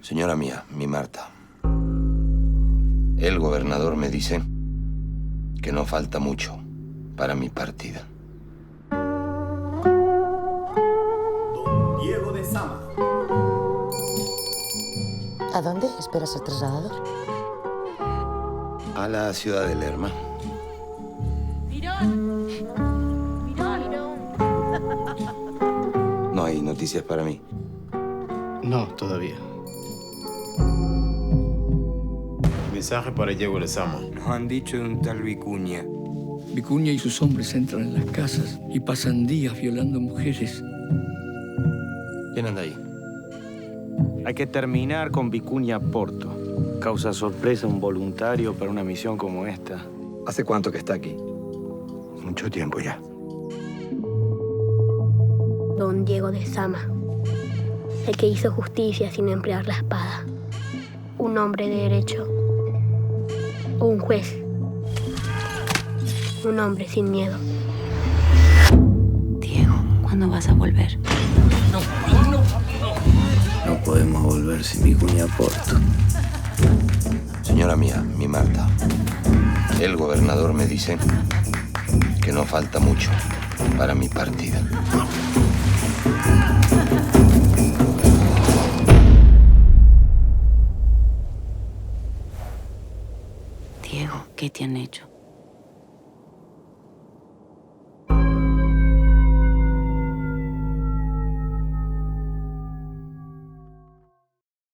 Señora mía, mi Marta, el gobernador me dice que no falta mucho para mi partida. Don Diego de Sama. ¿A dónde esperas ser trasladado? A la ciudad de Lerma. ¡Mirón! ¡Mirón! No hay noticias para mí. No, todavía. Mensaje para Diego Lezama. Nos han dicho de un tal Vicuña. Vicuña y sus hombres entran en las casas y pasan días violando mujeres. ¿Quién anda ahí? Hay que terminar con Vicuña Porto. Causa sorpresa un voluntario para una misión como esta. ¿Hace cuánto que está aquí? Mucho tiempo ya. Don Diego de Sama, el que hizo justicia sin emplear la espada. Un hombre de derecho. Un juez. Un hombre sin miedo. Diego, ¿cuándo vas a volver? No podemos volver sin Vicuña Porto. Señora mía, mi Marta, el gobernador me dice que no falta mucho para mi partida. Diego, ¿qué te han hecho?